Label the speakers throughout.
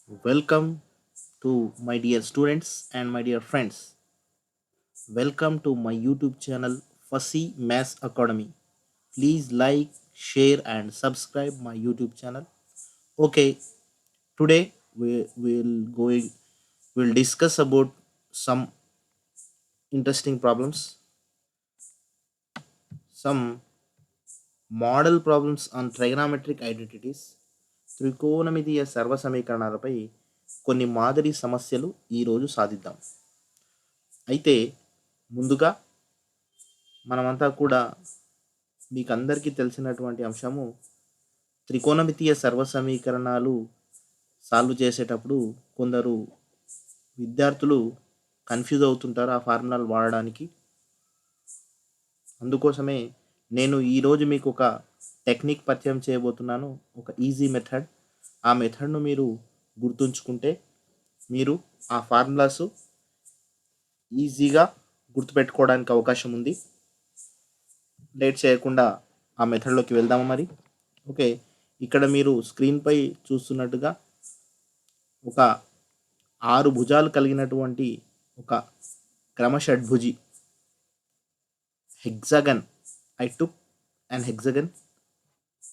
Speaker 1: Welcome to my dear students and my dear friends. Welcome to my YouTube channel Fussy Maths Academy. Please like, share, and subscribe my YouTube channel. Okay, today we'll discuss about some interesting problems, some model problems on trigonometric identities, త్రికోణమితీయ సర్వ సమీకరణాలపై కొన్ని మాదిరి సమస్యలు ఈరోజు సాధిద్దాం. అయితే ముందుగా మనమంతా కూడా మీకు అందరికీ తెలిసినటువంటి అంశము త్రికోణమితీయ సర్వ సమీకరణాలు సాల్వ్ చేసేటప్పుడు కొందరు విద్యార్థులు కన్ఫ్యూజ్ అవుతుంటారు ఆ ఫార్ములాలు వాడడానికి. అందుకోసమే నేను ఈరోజు మీకు ఒక టెక్నిక్ పరిచయం చేయబోతున్నాను, ఒక ఈజీ మెథడ్. ఆ మెథడ్ను మీరు గుర్తుంచుకుంటే మీరు ఆ ఫార్ములాస్ ఈజీగా గుర్తుపెట్టుకోవడానికి అవకాశం ఉంది. లేట్ చేయకుండా ఆ మెథడ్లోకి వెళ్దామా మరి? ఓకే, ఇక్కడ మీరు స్క్రీన్పై చూస్తున్నట్టుగా ఒక 6 భుజాలు కలిగినటువంటి ఒక క్రమషడ్భుజి hexagon. I took and hexagon,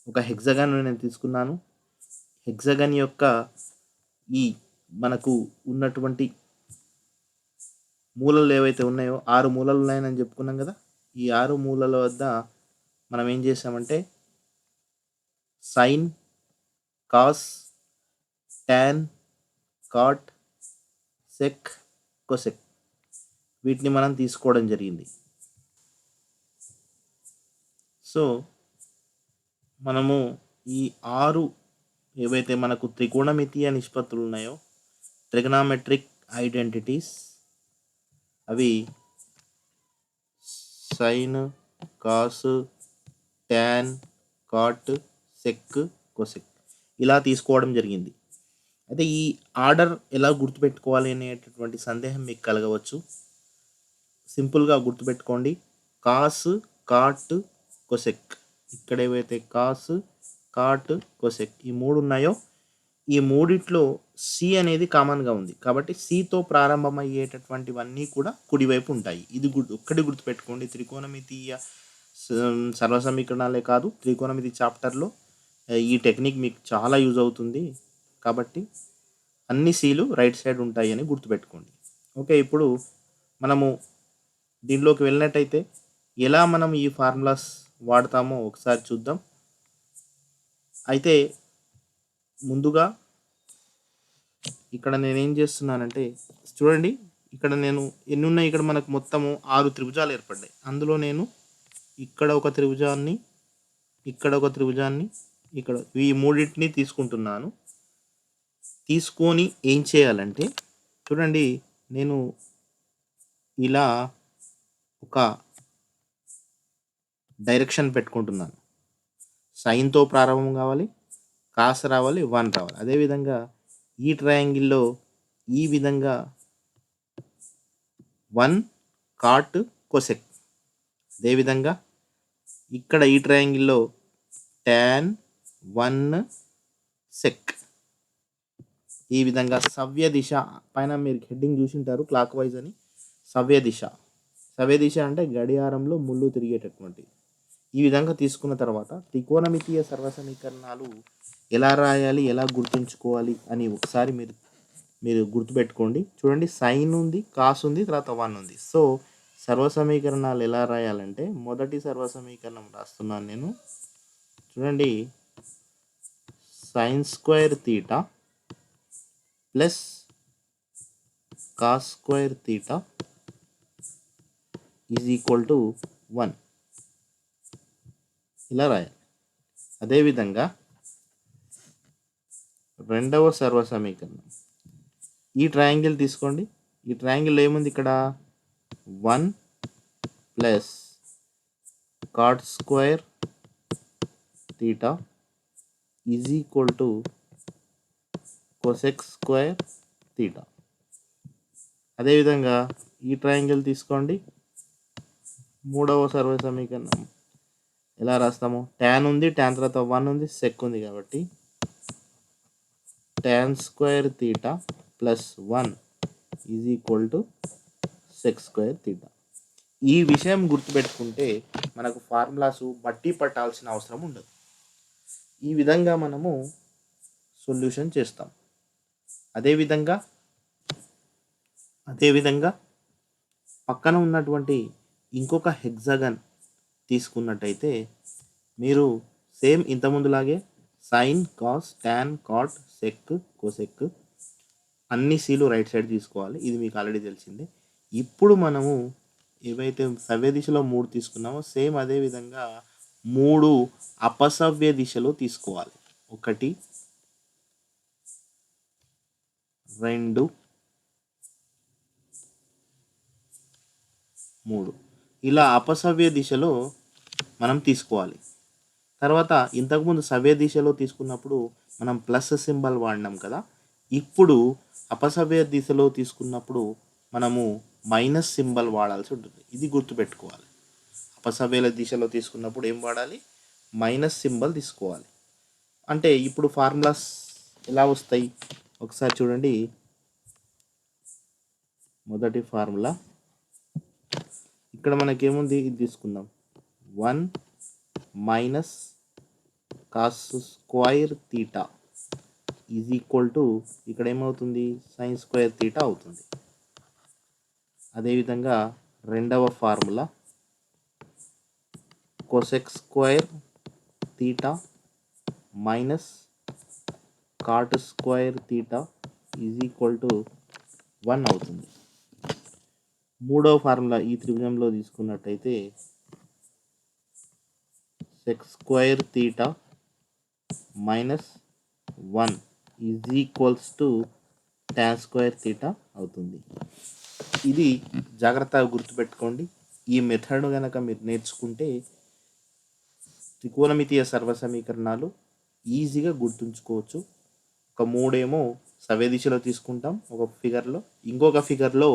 Speaker 1: ఒక హెక్సాగన్ నేను తీసుకున్నాను. హెక్సాగన్ యొక్క ఈ మనకు ఉన్నటువంటి మూలలు ఏవైతే ఉన్నాయో 6 మూలలు ఉన్నాయని చెప్పుకున్నాం కదా. ఈ 6 మూలల వద్ద మనం ఏం చేసామంటే sine, cos, tan, cot, sec, cosec వీటిని మనం తీసుకోవడం జరిగింది. సో మనము ఈ 6 ఏవైతే మనకు త్రికోణమితీయ నిష్పత్తులు ఉన్నాయో, ట్రిగనామెట్రిక్ ఐడెంటిటీస్, అవి sine, cos, tan, cot, sec, cosec ఇలా తీసుకోవడం జరిగింది. అయితే ఈ ఆర్డర్ ఎలా గుర్తుపెట్టుకోవాలి అనేటటువంటి సందేహం మీకు కలగవచ్చు. సింపుల్గా గుర్తుపెట్టుకోండి. Cos, cot, cosec. ఇక్కడ ఏవైతే కాస్, కాట్, కొసెక్ ఈ 3 ఉన్నాయో ఈ మూడిట్లో సి అనేది కామన్గా ఉంది కాబట్టి సితో ప్రారంభమయ్యేటటువంటివన్నీ కూడా కుడివైపు ఉంటాయి. ఇది ఒక్కటి గుర్తుపెట్టుకోండి. త్రికోణమితీయ సర్వ సమీకరణాలే కాదు, త్రికోణమితి చాప్టర్లో ఈ టెక్నిక్ మీకు చాలా యూజ్ అవుతుంది. కాబట్టి అన్ని సీలు రైట్ సైడ్ ఉంటాయి అని గుర్తుపెట్టుకోండి. ఓకే, ఇప్పుడు మనము దీనిలోకి వెళ్ళినట్టయితే ఎలా మనం ఈ ఫార్ములాస్ వాడతామో ఒకసారి చూద్దాం. అయితే ముందుగా ఇక్కడ నేనేం చేస్తున్నానంటే చూడండి, ఇక్కడ నేను ఎన్ని ఉన్నాయి, ఇక్కడ మనకు మొత్తము 6 త్రిభుజాలు ఏర్పడ్డాయి. అందులో నేను ఇక్కడ ఒక త్రిభుజాన్ని, ఇక్కడ ఒక త్రిభుజాన్ని, ఇక్కడ ఈ మూడింటిని తీసుకుంటున్నాను. తీసుకొని ఏం చేయాలంటే చూడండి, నేను ఇలా ఒక డైరెక్షన్ పెట్టుకుంటున్నాను. సైన్తో ప్రారంభం కావాలి, కాస్ రావాలి, 1 రావాలి. అదేవిధంగా ఈ ట్రయాంగిల్లో ఈ విధంగా 1 కాట్ కొసెక్. అదేవిధంగా ఇక్కడ ఈ ట్రయాంగిల్లో టాన్, 1 సెక్. ఈ విధంగా సవ్య దిశ పైన మీరు హెడ్డింగ్ చూసింటారు క్లాక్ వైజ్ అని. సవ్య దిశ, సవ్య దిశ అంటే గడియారంలో ముళ్ళు తిరిగేటటువంటి. ఈ విధంగా తీసుకున్న తర్వాత త్రికోణమితీయ సర్వ సమీకరణాలు ఎలా రాయాలి, ఎలా గుర్తుంచుకోవాలి అని ఒకసారి మీరు గుర్తుపెట్టుకోండి. చూడండి, సైన్ ఉంది, కాస్ ఉంది, తర్వాత 1 ఉంది. సో సర్వ సమీకరణాలు ఎలా రాయాలంటే మొదటి సర్వ సమీకరణం రాస్తున్నాను నేను. చూడండి, sign square theta plus cos square theta is equal to 1 ఇలా రాయాలి. అదేవిధంగా రెండవ సర్వ సమీకరణం, ఈ ట్రయాంగిల్ తీసుకోండి. ఈ ట్రయాంగిల్ ఏముంది, ఇక్కడ 1 plus cot square theta is equal to cosec square theta. అదేవిధంగా ఈ ట్రయాంగిల్ తీసుకోండి. మూడవ సర్వ సమీకరణం ఎలా రాస్తాము, టాన్ ఉంది, టాన్ తర్వాత 1 ఉంది, సెక్ ఉంది కాబట్టి tan square theta plus 1 is equal to sec square theta. ఈ విషయం గుర్తుపెట్టుకుంటే మనకు ఫార్ములాస్ బట్టి పట్టాల్సిన అవసరం ఉండదు. ఈ విధంగా మనము సొల్యూషన్ చేస్తాం. అదేవిధంగా పక్కన ఉన్నటువంటి ఇంకొక హెక్సాగన్ తీసుకున్నట్టయితే మీరు సేమ్ ఇంతకుముందులాగే sine, cos, tan, cot, sec, cosec అన్ని సీలు రైట్ సైడ్ తీసుకోవాలి. ఇది మీకు ఆల్రెడీ తెలిసిందే. ఇప్పుడు మనము ఏవైతే సవ్య దిశలో 3 తీసుకున్నామో సేమ్ అదే విధంగా 3 అపసవ్య దిశలో తీసుకోవాలి. 1 2 3 ఇలా అపసవ్య దిశలో మనం తీసుకోవాలి. తర్వాత ఇంతకుముందు సవ్య దిశలో తీసుకున్నప్పుడు మనం ప్లస్ సింబల్ వాడినాం కదా. ఇప్పుడు అపసవ్య దిశలో తీసుకున్నప్పుడు మనము మైనస్ సింబల్ వాడాల్సి ఉంటుంది. ఇది గుర్తుపెట్టుకోవాలి. అపసవ్య దిశలో తీసుకున్నప్పుడు ఏం వాడాలి? మైనస్ సింబల్ తీసుకోవాలి. అంటే ఇప్పుడు ఫార్ములాస్ ఎలా వస్తాయి ఒకసారి చూడండి. మొదటి ఫార్ములా ఇక్కడ మనకేముంది, ఇది తీసుకుందాం. 1 minus cos square theta is equal to ఇక్కడ ఏమవుతుంది, సైన్ స్క్వేర్ తీటా అవుతుంది. అదేవిధంగా రెండవ formula cosec square theta minus cot square theta is equal to 1 అవుతుంది. మూడవ ఫార్ములా ఈ త్రిభుజంలో తీసుకున్నట్టయితే sec square theta minus 1 is equals to tan square theta అవుతుంది. ఇది జాగ్రత్తగా గుర్తుపెట్టుకోండి. ఈ మెథడ్ కనుక మీరు నేర్చుకుంటే త్రికోణమితీయ సర్వసమీకరణాలు ఈజీగా గుర్తుంచుకోవచ్చు. ఒక 3 ఏమో సవ్య దిశలో తీసుకుంటాం ఒక ఫిగర్లో, ఇంకొక ఫిగర్లో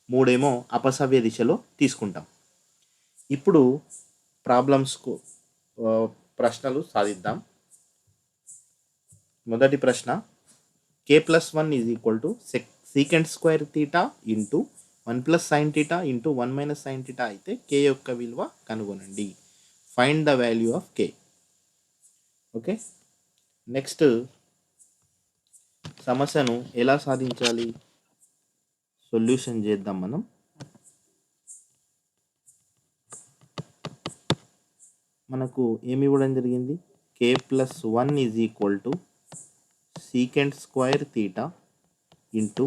Speaker 1: 3 ఏమో అపసవ్య దిశలో తీసుకుంటాం. ఇప్పుడు ప్రాబ్లమ్స్కు ప్రశ్నలు సాధిద్దాం. మొదటి ప్రశ్న, k+1 is equal to secant square theta into 1 plus sine theta into 1 minus sine theta అయితే k యొక్క విలువ కనుగొనండి. Find the value of k. Okay, next సమస్యను ఎలా సాధించాలి, సొల్యూషన్ చేద్దాం మనం. మనకు ఏమి ఇవ్వడం జరిగింది, k+1 is equal to secant square theta into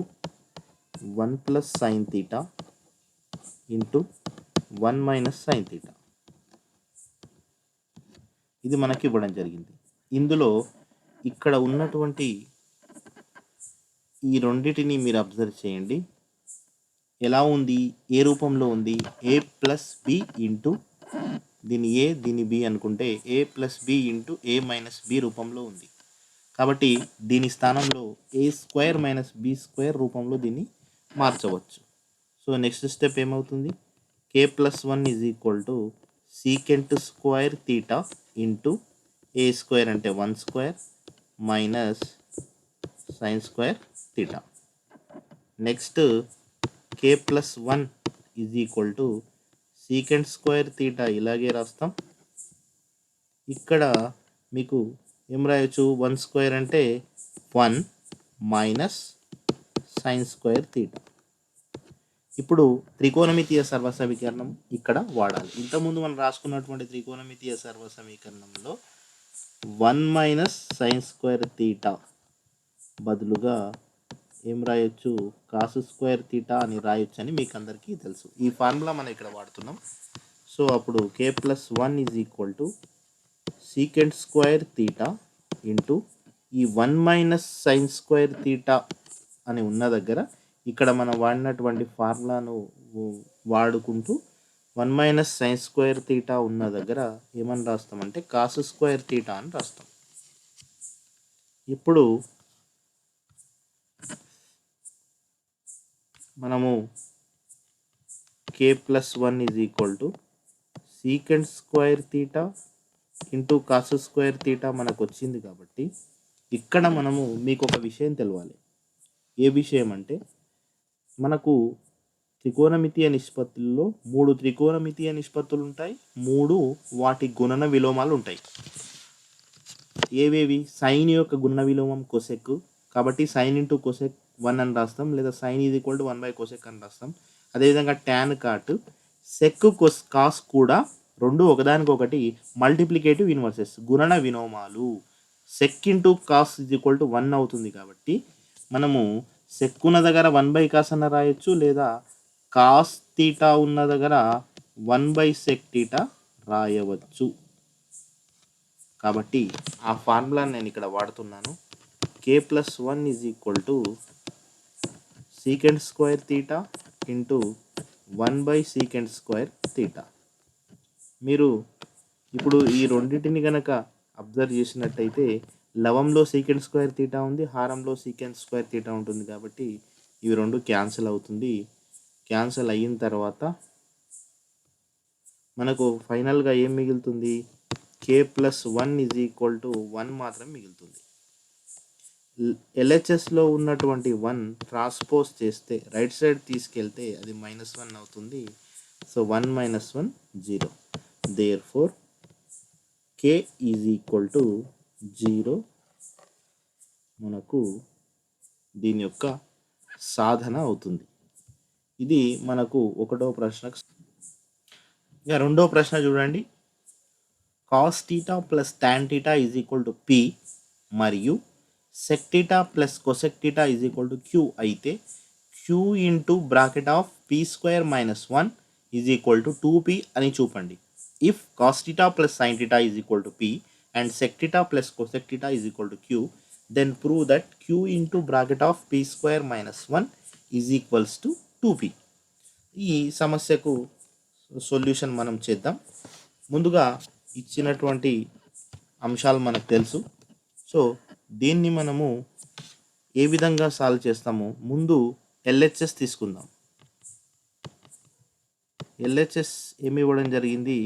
Speaker 1: 1 plus sine theta into 1 minus sign theta. ఇది మనకి ఇవ్వడం జరిగింది. ఇందులో ఇక్కడ ఉన్నటువంటి ఈ రెండింటిని మీరు అబ్జర్వ్ చేయండి. ఎలా ఉంది, ఏ రూపంలో ఉంది, a ప్లస్ బి ఇంటూ దీని ఏ దీని బి అనుకుంటే a plus B into a minus B రూపంలో ఉంది. కాబట్టి దీని స్థానంలో a square minus B square రూపంలో దీన్ని మార్చవచ్చు. సో నెక్స్ట్ స్టెప్ ఏమవుతుంది, k+1 is equal to secant square theta into a square అంటే 1 square minus sine square theta. Next k+1 is equal to secant square theta ఇలాగే రాస్తాం. ఇక్కడ మీకు ఏం రాయొచ్చు, 1 స్క్వేర్ అంటే 1 మైనస్ సైన్ స్క్వేర్ తీటా. ఇప్పుడు త్రికోణమితీయ సర్వసమీకరణం ఇక్కడ వాడాలి. ఇంతకుముందు మనం రాసుకున్నటువంటి త్రికోణమితీయ సర్వసమీకరణంలో 1 మైనస్ సైన్ స్క్వేర్ తీటా బదులుగా ఏం రాయొచ్చు, కాస్ స్క్వేర్ తీటా అని రాయొచ్చు అని మీకు అందరికీ తెలుసు. ఈ ఫార్ములా మనం ఇక్కడ వాడుతున్నాం. సో అప్పుడు k+1 is equal to secant square theta into ఈ 1 మైనస్ సైన్ స్క్వేర్ తీటా అని ఉన్న దగ్గర ఇక్కడ మనం వాడినటువంటి ఫార్ములాను వాడుకుంటూ 1 మైనస్ సైన్ స్క్వేర్ తీటా ఉన్న దగ్గర ఏమని రాస్తామంటే కాస్ స్క్వేర్ తీటా అని రాస్తాం. ఇప్పుడు మనము k+1 is equal to secant square theta into cos square theta మనకు వచ్చింది కాబట్టి ఇక్కడ మనము మీకు ఒక విషయం తెలవాలి. ఏ విషయం అంటే మనకు త్రికోణమితీయ నిష్పత్తుల్లో 3 త్రికోణమితీయ నిష్పత్తులు ఉంటాయి, 3 వాటి గుణన విలోమాలు ఉంటాయి. ఏవేవి? సైన్ యొక్క గుణన విలోమం కొసెక్, కాబట్టి సైన్ ఇంటూ కొసెక్ 1 అని రాస్తాం, లేదా sine is equal to 1 by cosec అని రాస్తాం. అదేవిధంగా ట్యాన్ కాట్, సెక్ కాస్ కూడా రెండు ఒకదానికొకటి మల్టిప్లికేటివ్ ఇన్వర్సెస్, గుణన విలోమాలు. Sec into cos is equal to 1 అవుతుంది, కాబట్టి మనము సెక్ ఉన్న దగ్గర 1 బై కాస్ అన్న రాయొచ్చు, లేదా కాస్ తీటా ఉన్న దగ్గర 1 బై సెక్ తీటా రాయవచ్చు. కాబట్టి ఆ ఫార్ములాని నేను ఇక్కడ వాడుతున్నాను. k+1 is equal to secant square theta into 1 by secant square theta. మీరు ఇప్పుడు ఈ రెండింటిని కనుక అబ్జర్వ్ చేసినట్టయితే లవంలో సీకెంట్ స్క్వేర్ తీటా ఉంది, హారంలో సీకెంట్ స్క్వేర్ తీటా ఉంటుంది, కాబట్టి ఇవి రెండు క్యాన్సిల్ అవుతుంది. క్యాన్సిల్ అయిన తర్వాత మనకు ఫైనల్గా ఏం మిగులుతుంది? k+1 ఈజ్ ఈక్వల్ టు 1 మాత్రం మిగులుతుంది. ఎల్హెచ్ఎస్లో ఉన్నటువంటి 1 ట్రాన్స్పోజ్ చేస్తే రైట్ సైడ్ తీసుకెళ్తే అది -1 అవుతుంది. So 1 - 1 0. Therefore k is equal to 0 మనకు దీని యొక్క సాధన అవుతుంది. ఇది మనకు ఒకటో ప్రశ్నకు. ఇక రెండో ప్రశ్న చూడండి. Cos theta plus tan theta is equal to p మరియు sec theta plus cosec theta is equal to q అయితే q into bracket of p square -1 is equal to 2p అని చూపండి. If cos theta plus sign theta is equal to p and sec theta plus cosec theta is equal to q, then prove that q into bracket of p square -1 is equals to 2p. ఈ సమస్యకు solution మనం చేద్దాం. ముందుగా ఇచ్చినటువంటి అంశాలు మనకు తెలుసు. So దీన్ని మనము ఏ విధంగా సాల్వ్ చేస్తామో ముందు ఎల్హెచ్ఎస్ తీసుకుందాం. ఎల్హెచ్ఎస్ ఏమి ఇవ్వడం జరిగింది?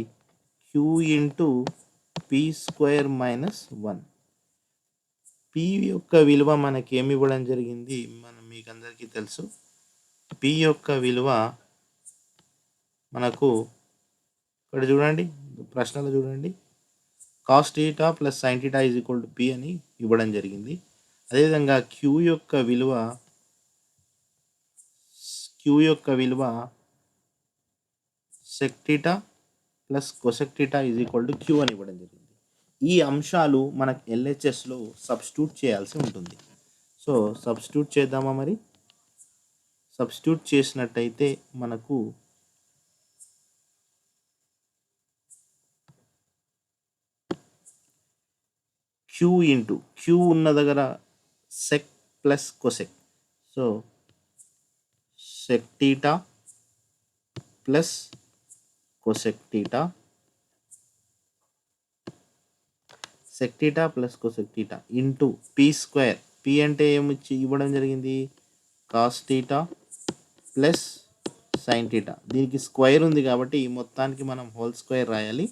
Speaker 1: Q into P square -1. P యొక్క విలువ మనకి ఏమి ఇవ్వడం జరిగింది? మీకు అందరికీ తెలుసు. పి యొక్క విలువ మనకు ఇక్కడ చూడండి, ప్రశ్నలు చూడండి, cos theta plus sign theta is equal to P అని ఇవ్వడం జరిగింది. అదేవిధంగా క్యూ యొక్క విలువ sec theta plus cosec theta is equal to Q అని ఇవ్వడం జరిగింది. ఈ అంశాలు మనకు ఎల్హెచ్ఎస్లో సబ్స్టిట్యూట్ చేయాల్సి ఉంటుంది. సో సబ్స్టిట్యూట్ చేద్దామా? మరి సబ్స్టిట్యూట్ చేసినట్టయితే మనకు క్యూ ఉన్న దగ్గర sec plus cosec, so sec theta plus cosec theta, sec theta plus cosec theta into P square. P అంటే ఏమిచ్చి ఇవ్వడం జరిగింది? Cos theta plus sign theta. దీనికి స్క్వేర్ ఉంది కాబట్టి మొత్తానికి మనం హోల్ స్క్వేర్ రాయాలి,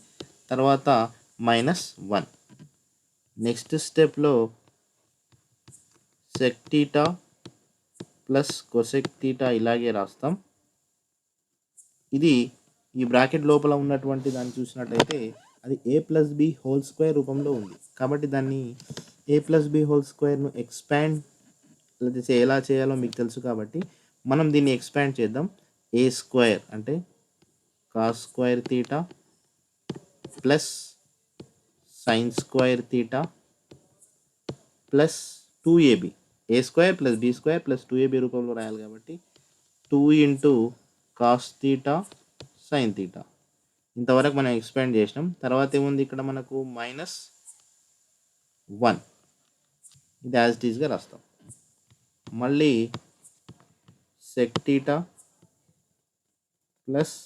Speaker 1: తర్వాత -1. నెక్స్ట్ స్టెప్లో check theta plus cosec theta ఇలాగే రాస్తాం. ఇది ఈ బ్రాకెట్ లోపల ఉన్నటువంటి దాన్ని చూసినట్టయితే అది a+b హోల్ స్క్వేర్ రూపంలో ఉంది, కాబట్టి దాన్ని a+b హోల్ స్క్వేర్ను ఎక్స్పాండ్ ఎలా చేయాలో మీకు తెలుసు, కాబట్టి మనం దీన్ని ఎక్స్పాండ్ చేద్దాం. ఏ స్క్వేర్ అంటే cos square theta plus sine square theta plus 2ab, A square plus B square plus 2ab రూపంలో రాయాలి, కాబట్టి 2 into cos theta sign theta. ఇంతవరకు మనం ఎక్స్పాండ్ చేసినాం. తర్వాత ఏముంది ఇక్కడ మనకు -1, ఇది యాజ్ ఇట్ ఈస్గా రాస్తాం. మళ్ళీ sec theta plus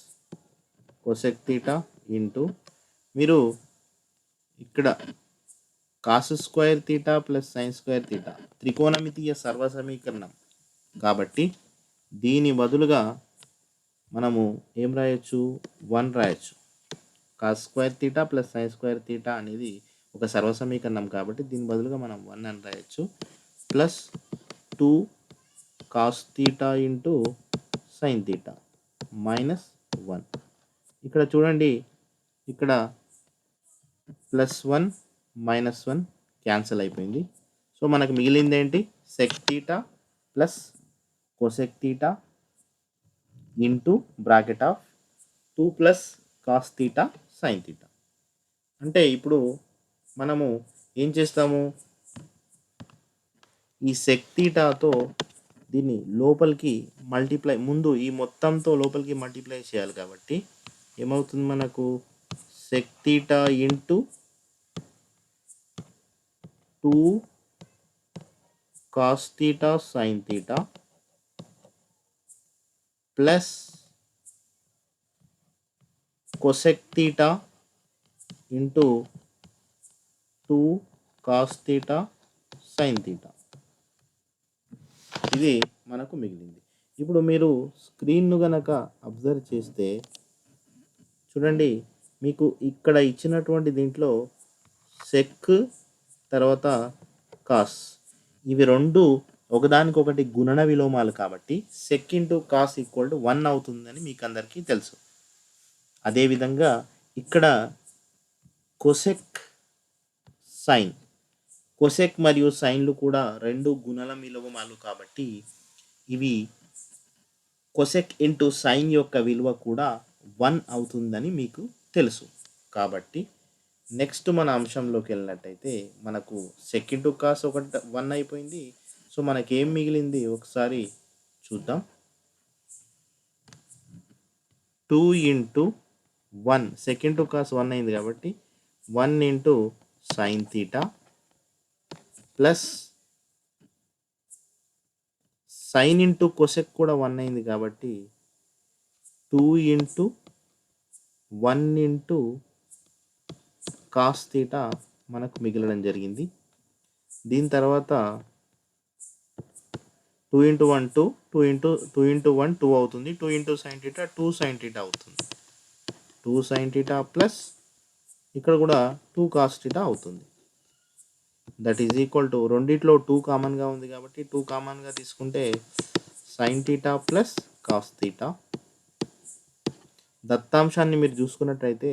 Speaker 1: cosec theta into, మీరు ఇక్కడ cos square theta plus sine square theta త్రికోణమితీయ సర్వసమీకరణం కాబట్టి దీని బదులుగా మనము ఏం రాయొచ్చు? 1 రాయొచ్చు. Cos square theta plus sine square theta అనేది ఒక సర్వసమీకరణం కాబట్టి దీని బదులుగా మనం 1 అని రాయొచ్చు. Plus 2 cos theta into sine theta minus 1. ఇక్కడ చూడండి, ఇక్కడ +1 -1 క్యాన్సిల్ అయిపోయింది. సో మనకు మిగిలింది ఏంటి? Sec theta plus cosec theta into bracket of 2 plus cos theta sign theta. అంటే ఇప్పుడు మనము ఏం చేస్తాము, ఈ సెక్ తీటాతో దీన్ని లోపలికి మల్టిప్లై, ముందు ఈ మొత్తంతో లోపలికి మల్టిప్లై చేయాలి కాబట్టి ఏమవుతుంది మనకు, sec theta into 2 cos theta sign theta plus cosec theta into 2 cos theta sign theta. ఇది మనకు మిగిలింది. ఇప్పుడు మీరు స్క్రీన్ను గనక అబ్జర్వ్ చేస్తే చూడండి, మీకు ఇక్కడ ఇచ్చినటువంటి దీంట్లో సెక్ తర్వాత కాస్, ఇవి రెండు ఒకదానికొకటి గుణన విలోమాలు కాబట్టి sec into cos equal to 1 అవుతుందని మీకు అందరికీ తెలుసు. అదేవిధంగా ఇక్కడ కొసెక్ సైన్, కొసెక్ మరియు సైన్లు కూడా రెండు గుణన విలోమాలు కాబట్టి ఇవి కొసెక్ ఇంటూ సైన్ యొక్క విలువ కూడా 1 అవుతుందని మీకు తెలుసు. కాబట్టి నెక్స్ట్ మన అంశంలోకి వెళ్ళినట్టయితే మనకు సెక్ ఇంటూ కాస్ 1 అయిపోయింది. సో మనకి ఏం మిగిలింది ఒకసారి చూద్దాం. 2 ఇంటూ 1, సెక్ ఇంటూ కాస్ 1 అయింది కాబట్టి 1 into sine theta plus sign into cosec కూడా 1 అయింది కాబట్టి 2 ఇంటూ 1 ఇంటూ కాస్ తీటా మనకు మిగలడం జరిగింది. దీని తర్వాత 2 ఇంటూ 1 2, 2 ఇంటూ 1 2 అవుతుంది. 2 into sine theta 2 sine theta అవుతుంది. 2 సైన్ తీటా ప్లస్ ఇక్కడ కూడా 2 కాస్ తీటా అవుతుంది. దట్ ఈజ్ ఈక్వల్ టు, రెండిట్లో 2 కామన్గా ఉంది కాబట్టి 2 కామన్గా తీసుకుంటే sine theta plus cos theta. దత్తాంశాన్ని మీరు చూసుకున్నట్టయితే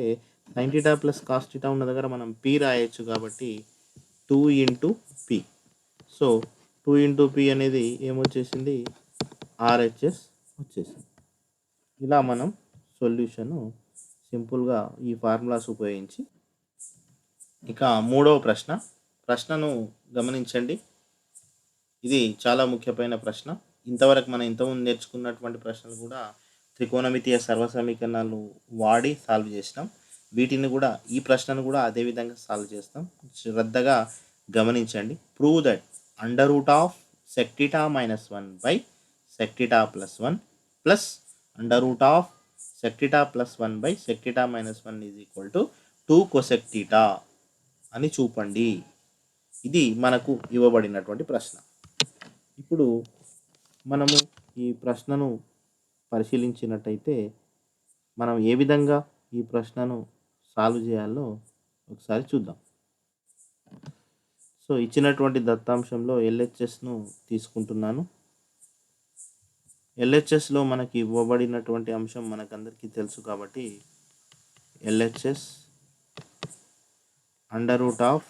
Speaker 1: sine theta plus cos theta ఉన్న దగ్గర మనం పి రాయొచ్చు కాబట్టి 2 into p. So 2 into p అనేది ఏమొచ్చేసింది, ఆర్హెచ్ఎస్ వచ్చేసింది. ఇలా మనం సొల్యూషను సింపుల్గా ఈ ఫార్ములాస్ ఉపయోగించి. ఇక మూడవ ప్రశ్నను గమనించండి. ఇది చాలా ముఖ్యమైన ప్రశ్న. ఇంతకుముందు నేర్చుకున్నటువంటి ప్రశ్నలు కూడా త్రికోణమితీయ సర్వసమీకరణాలు వాడి సాల్వ్ చేసినాం. వీటిని కూడా, ఈ ప్రశ్నను కూడా అదే విధంగా సాల్వ్ చేస్తాం. శ్రద్ధగా గమనించండి. Prove that under root of sec theta -1 by sec theta +1 plus under root of sec theta +1 by sec theta -1 is equal to 2 cosec theta అని చూపండి. ఇది మనకు ఇవ్వబడినటువంటి ప్రశ్న. ఇప్పుడు మనము ఈ ప్రశ్నను పరిశీలించినట్టయితే మనం ఏ విధంగా ఈ ప్రశ్నను సాల్వ్ చేయాలో ఒకసారి చూద్దాం. సో ఇచ్చినటువంటి దత్తాంశంలో ఎల్హెచ్ఎస్ను తీసుకుంటున్నాను. ఎల్హెచ్ఎస్లో మనకి ఇవ్వబడినటువంటి అంశం మనకందరికీ తెలుసు కాబట్టి LHS under root of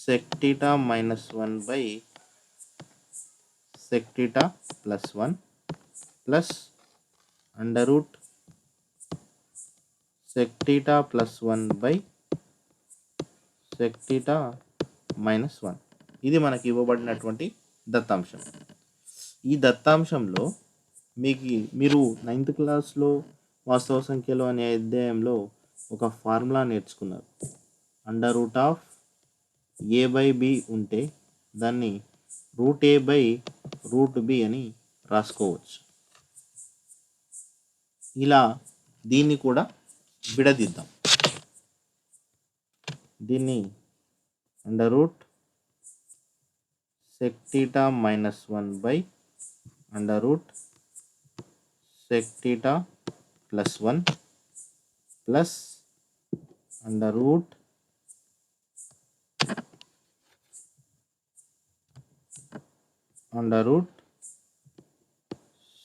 Speaker 1: sec theta -1 by sec theta +1 plus under root sec theta +1 by sec theta -1. ఇది మనకి ఇవ్వబడినటువంటి దత్తాంశం. ఈ దత్తాంశంలో మీరు 9th క్లాస్లో వాస్తవ సంఖ్యలు అనే అధ్యాయంలో ఒక ఫార్ములా నేర్చుకున్నారు. Under root of a by b ఉంటే దాన్ని √a బై √b అని రాసుకోవచ్చు. ఇలా దీన్ని కూడా విడదీద్దాం. దీన్ని under root sec theta -1 by under root sec theta +1 plus under root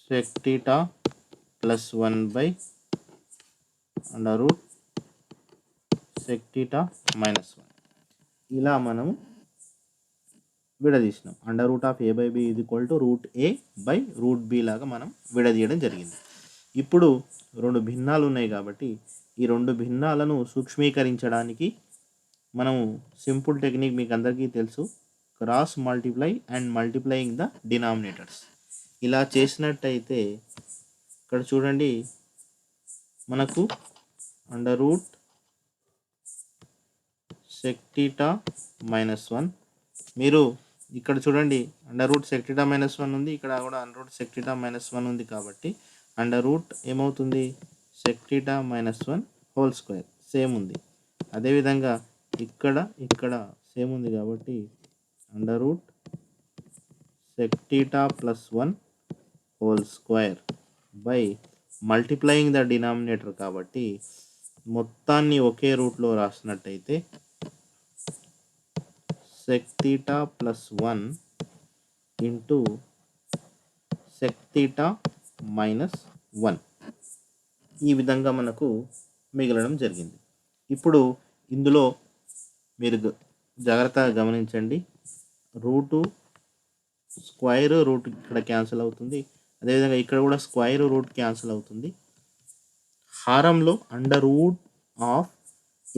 Speaker 1: sec theta plus 1 by under root sec theta minus 1. ఇలా మనం విడదీసినాం. Under root of a by b is equal to root a by root b లాగా మనం విడదీయడం జరిగింది. ఇప్పుడు రెండు భిన్నాలు ఉన్నాయి కాబట్టి ఈ రెండు భిన్నాలను సూక్ష్మీకరించడానికి మనము సింపుల్ టెక్నిక్ మీకు అందరికీ తెలుసు, cross multiply and multiplying the denominators. ఇలా చేసినట్టయితే ఇక్కడ చూడండి మనకు under root sec theta minus 1, మీరు ఇక్కడ చూడండి under root sec theta minus 1 ఉంది, ఇక్కడ కూడా under root sec theta minus 1 ఉంది కాబట్టి అండర్ రూట్ ఏమవుతుంది sec theta minus 1 whole square same ఉంది. అదేవిధంగా ఇక్కడ సేమ్ ఉంది కాబట్టి under root sec theta plus 1 whole square by multiplying the denominator కాబట్టి మొత్తాన్ని ఒకే రూట్లో రాసినట్టయితే sec theta plus 1 into sec theta minus 1 ఈ విధంగా మనకు మిగలడం జరిగింది. ఇప్పుడు ఇందులో మీరు జాగ్రత్తగా గమనించండి, రూటు స్క్వైర్ రూట్ ఇక్కడ క్యాన్సిల్ అవుతుంది, అదేవిధంగా ఇక్కడ కూడా స్క్వైర్ రూట్ క్యాన్సిల్ అవుతుంది. హారంలో under root of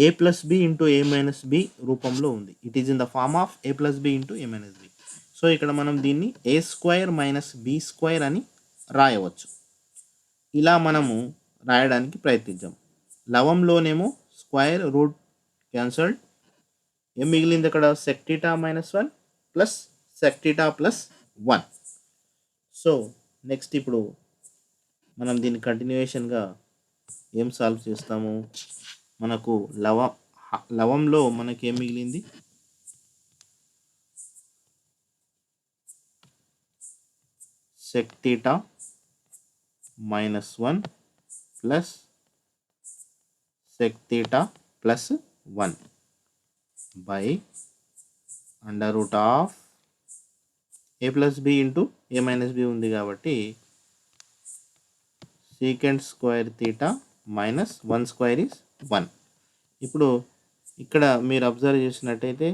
Speaker 1: a plus B into a minus B రూపంలో ఉంది. It is in the form of a plus B into a minus B. So ఇక్కడ మనం దీన్ని a square minus b square అని రాయవచ్చు. ఇలా మనము రాయడానికి ప్రయత్నిద్దాం. లవంలోనేమో స్క్వైర్ రూట్ క్యాన్సల్డ్, ఏం మిగిలింది అక్కడ sec theta minus 1 plus sec theta plus 1. So next ఇప్పుడు మనం దీన్ని కంటిన్యూయేషన్గా ఏం సాల్వ్ చేస్తాము, మనకు లవంలో మనకి ఏం మిగిలింది sec theta minus 1 plus sec theta plus 1 by under root of a plus B into a minus B ఉంది కాబట్టి secant square theta minus 1 square is 1. ఇప్పుడు ఇక్కడ మీరు అబ్జర్వ్ చేసినట్టయితే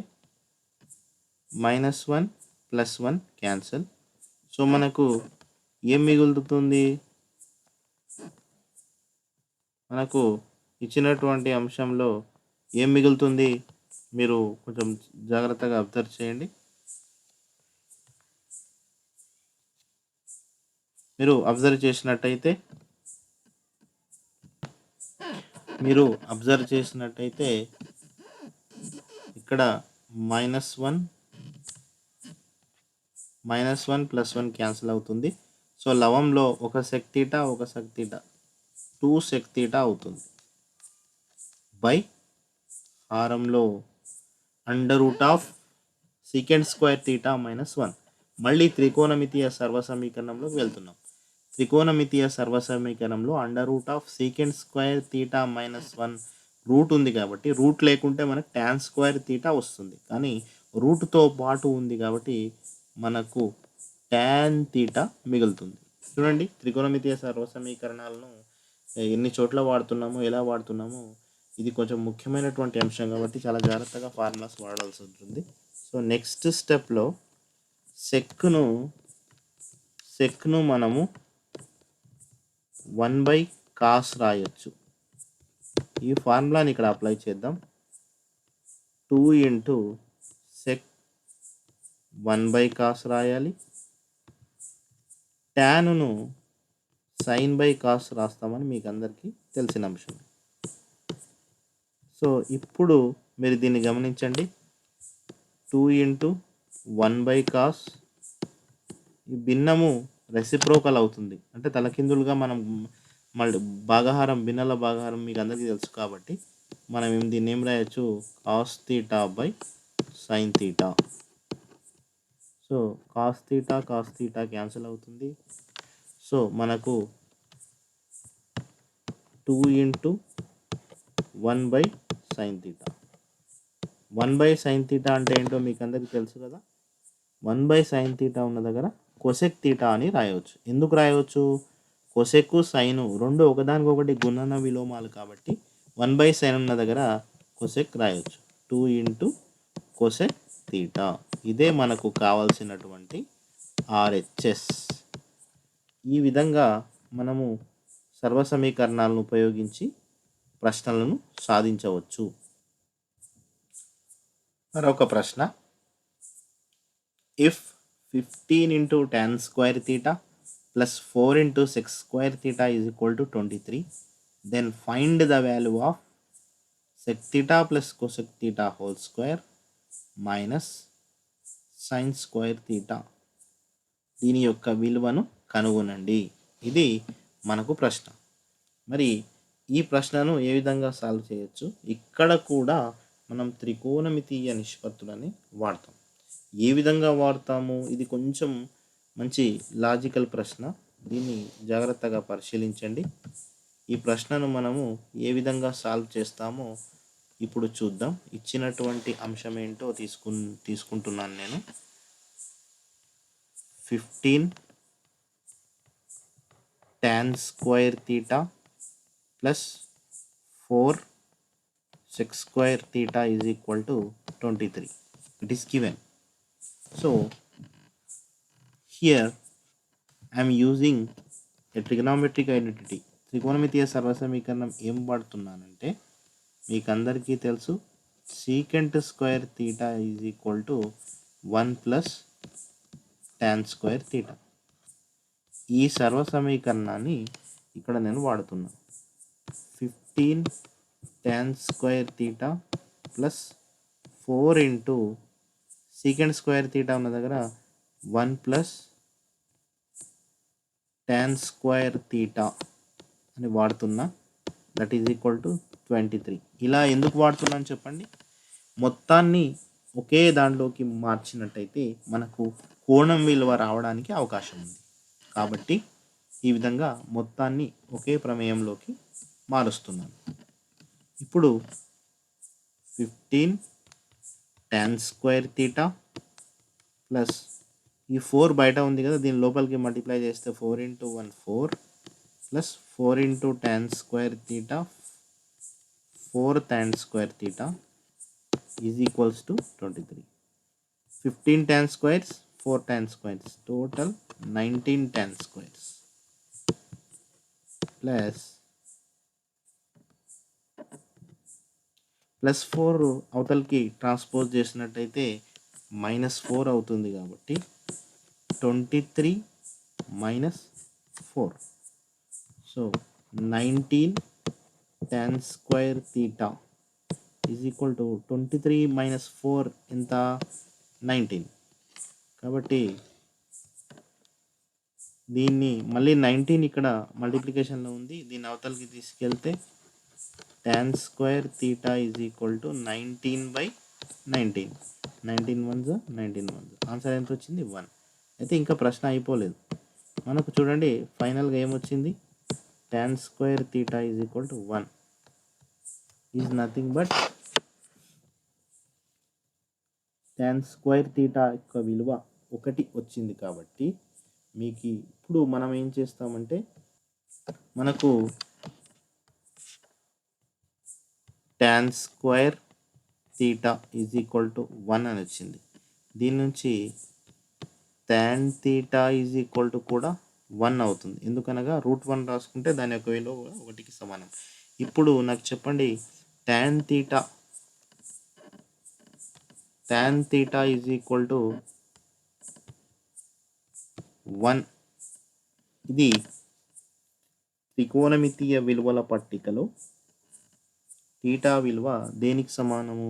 Speaker 1: మైనస్ 1 ప్లస్ 1 క్యాన్సల్. సో మనకు ఏం మిగులుతుంది, మనకు ఇచ్చినటువంటి అంశంలో ఏం మిగులుతుంది మీరు కొంచెం జాగ్రత్తగా అబ్జర్వ్ చేయండి. మీరు అబ్జర్వ్ చేసినట్టయితే ఇక్కడ మైనస్ 1 ప్లస్ 1 క్యాన్సిల్ అవుతుంది. సో లవంలో ఒక sec theta 2 sec theta అవుతుంది బై హారంలో under root of secant square theta minus 1. మళ్ళీ త్రికోణమితీయ సర్వసమీకరణంలోకి వెళ్తున్నాం. త్రికోణమితీయ సర్వసమీకరణంలో under root of secant square theta minus 1 root ఉంది కాబట్టి, రూట్ లేకుంటే మనకు tan స్క్వేర్ theta వస్తుంది, కానీ రూట్తో పాటు ఉంది కాబట్టి మనకు tan theta మిగులుతుంది. చూడండి త్రికోణమితీయ సర్వసమీకరణాలను ఎన్ని చోట్ల వాడుతున్నామో, ఎలా వాడుతున్నామో, ఇది కొంచెం ముఖ్యమైనటువంటి అంశం కాబట్టి చాలా జాగ్రత్తగా ఫార్ములాస్ వాడాల్సి ఉంటుంది. సో నెక్స్ట్ స్టెప్లో సెక్ను మనము 1/cos రాయొచ్చు. ఈ ఫార్ములాని ఇక్కడ అప్లై చేద్దాం. 2 ఇంటూ sec 1/cos రాయాలి, ట్యాన్ను sin/cos రాస్తామని మీకు అందరికీ తెలిసిన అంశం. సో ఇప్పుడు మీరు దీన్ని గమనించండి, 2 ఇంటూ 1/cos, ఈ భిన్నము రెసిప్రోకల్ అవుతుంది, అంటే తలకిందులుగా మనం మళ్ళీ భిన్నల భాగాహారం మీకు అందరికీ తెలుసు కాబట్టి మనం దీన్ని ఏం రాయొచ్చు, cos theta by sin theta. So cos theta cancel అవుతుంది. సో మనకు 2 into 1/sin sine theta. 1/sin theta అంటే ఏంటో మీకు అందరికీ తెలుసు కదా. 1/sin తీటా ఉన్న దగ్గర కొసెక్ తీటా అని రాయవచ్చు. ఎందుకు రాయవచ్చు? కొసెక్ సైను రెండు ఒకదానికొకటి గుణన విలోమాలు కాబట్టి 1/sin ఉన్న దగ్గర కొసెక్ రాయవచ్చు. 2 ఇంటూ కొసెక్ తీటా. ఇదే మనకు కావాల్సినటువంటి RHS. ఈ విధంగా మనము సర్వసమీకరణాలను ఉపయోగించి ప్రశ్నలను సాధించవచ్చు. మరొక ప్రశ్న, if 15 into tan square theta plus 4 into sec square theta is equal to 23, then find the value of sec theta plus cosec theta whole square minus sin square theta. దీని యొక్క విలువను కనుగొనండి. ఇది మనకు ప్రశ్న. మరి ఈ ప్రశ్నను ఏ విధంగా సాల్వ్ చేయొచ్చు? ఇక్కడ కూడా మనం త్రికోణమితీయ నిష్పత్తులని వాడతాం. ఏ విధంగా వాడతాము? ఇది కొంచెం మంచి లాజికల్ ప్రశ్న. దీన్ని జాగ్రత్తగా పరిశీలించండి. ఈ ప్రశ్నను మనము ఏ విధంగా సాల్వ్ చేస్తామో ఇప్పుడు చూద్దాం. ఇచ్చినటువంటి అంశం ఏంటో తీసుకుంటున్నాను నేను. 15 tan square theta plus 4 sec square theta is equal to 23. It is given. So here I am using a trigonometric identity. త్రికోణమితీయ సర్వసమీకరణం ఏం వాడుతున్నానంటే మీకు అందరికీ తెలుసు, secant square theta is equal to 1 plus tan square theta. ఈ సర్వసమీకరణాన్ని ఇక్కడ నేను వాడుతున్నాను. 15 tan square theta plus 4 into secant square theta ఉన్న దగ్గర 1 ప్లస్ tan స్క్వేర్ తీటా అని వాడుతున్నా. That is equal to 23. ఇలా ఎందుకు వాడుతున్నాను చెప్పండి? మొత్తాన్ని ఒకే దాంట్లోకి మార్చినట్టయితే మనకు కోణం విలువ రావడానికి అవకాశం ఉంది. కాబట్టి ఈ విధంగా మొత్తాన్ని ఒకే ప్రమేయంలోకి మారుస్తున్నాను. ఇప్పుడు 15 tan స్క్వేర్ తీటా ప్లస్ ఈ 4 బయట ఉంది కదా, దీని లోపలికి మల్టిప్లై చేస్తే 4 into 1 4 plus 4 into tan square theta 4 tan square theta is equals to 23. 15 tan squares 4 tan squares total 19 tan squares plus 4 అవతలకి ట్రాన్స్పోజ్ చేసినట్టయితే -4 అవుతుంది. కాబట్టి 23 minus 4. So 19 tan square theta is equal to 23 minus 4 ఎంత? 19. కాబట్టి దీన్ని మళ్ళీ 19 ఇక్కడ మల్టిప్లికేషన్లో ఉంది, దీన్ని అవతలకి తీసుకెళ్తే tan square theta is equal to 19/19. 19 1 19 1. Answer ఎంత వచ్చింది? 1. అయితే ఇంకా ప్రశ్న అయిపోలేదు. మనకు చూడండి ఫైనల్గా ఏమొచ్చింది? tan square theta is equal to 1 is nothing but tan square theta యొక్క విలువ 1 వచ్చింది. కాబట్టి మీకు ఇప్పుడు మనం ఏం చేస్తామంటే మనకు tan square theta is equal to 1 అని వచ్చింది. దీని నుంచి tan theta is equal to కూడా 1 అవుతుంది. ఎందుకనగా √1 రాసుకుంటే దాని యొక్క విలువ 1కి సమానం. ఇప్పుడు నాకు చెప్పండి, tan theta is equal to 1. ఇది త్రికోణమితీయ విలువల పట్టికలో తీటా విలువ దేనికి సమానము?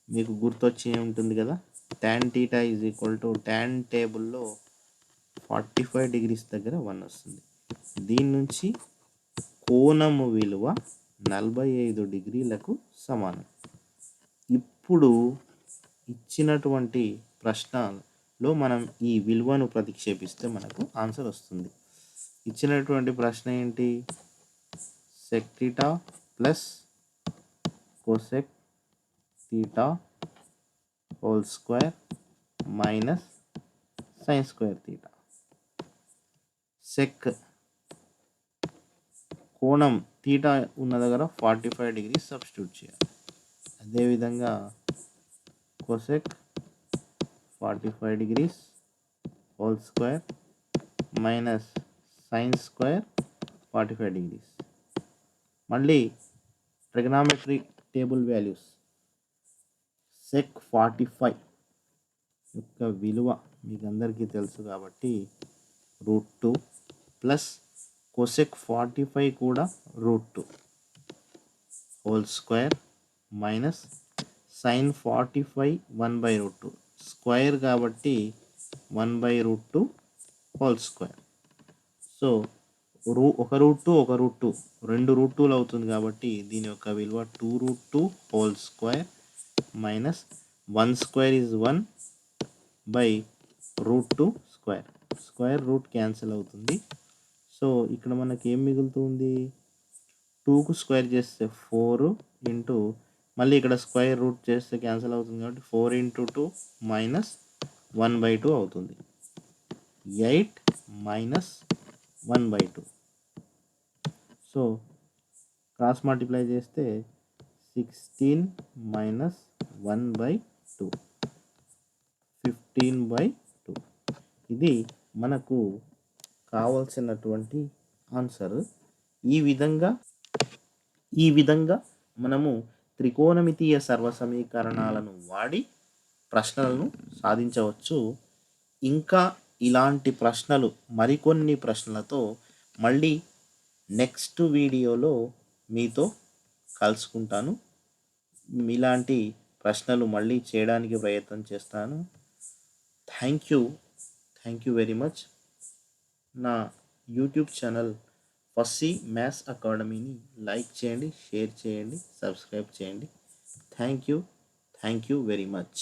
Speaker 1: మీకు గుర్తొచ్చి ఉంటుంది కదా, tan theta is equal to tan టేబుల్లో 45 degrees దగ్గర 1 వస్తుంది. దీని నుంచి కోణము విలువ 45 degreesలకు సమానం. ఇప్పుడు ఇచ్చినటువంటి ప్రశ్నలో మనం ఈ విలువను ప్రతిక్షేపిస్తే మనకు ఆన్సర్ వస్తుంది. ఇచ్చినటువంటి ప్రశ్న ఏంటి? sec theta plus cosec theta whole square minus sin square theta. sec కోణం తీటా ఉన్న దగ్గర 45 డిగ్రీస్ సబ్స్టిట్యూట్ చేయాలి. అదేవిధంగా cosec 45 degrees whole square minus sin square 45 degrees. మళ్ళీ ట్రిగనామెట్రీ టేబుల్ వాల్యూస్ sec 45 యొక్క విలువ మీకు అందరికీ తెలుసు కాబట్టి √2 ప్లస్ cosec 45 కూడా √2 whole square minus sin 45 1/√2 square కాబట్టి 1/√2 హోల్ స్క్వేర్. సో ఒక √2 రెండు √2లు అవుతుంది కాబట్టి దీని యొక్క విలువ 2√2 whole square minus 1 square is 1/√2 square. Square root cancel అవుతుంది. సో ఇక్కడ మనకి ఏం మిగులుతుంది, 2కు స్క్వేర్ చేస్తే 4 ఇంటూ మళ్ళీ ఇక్కడ స్క్వేర్ రూట్ చేస్తే క్యాన్సిల్ అవుతుంది కాబట్టి 4 × 2 మైనస్ 1/2 అవుతుంది. 8 మైనస్ 1/2. సో క్రాస్ మల్టిప్లై చేస్తే 16 మైనస్ 1/2 15/2. ఇది మనకు కావాల్సినటువంటి ఆన్సర్. ఈ విధంగా మనము త్రికోణమితీయ సర్వసమీకరణాలను వాడి ప్రశ్నలను సాధించవచ్చు. ఇంకా ఇలాంటి ప్రశ్నలు మరికొన్ని ప్రశ్నలతో మళ్ళీ నెక్స్ట్ వీడియోలో మీతో కలుసుకుంటాను. ఇలాంటి ప్రశ్నలు మళ్ళీ చేయడానికి ప్రయత్నం చేస్తాను. Thank you very much. నా YouTube channel fussy maths అకాడమీని like చేయండి, షేర్ చేయండి, సబ్స్క్రైబ్ చేయండి. Thank you very much.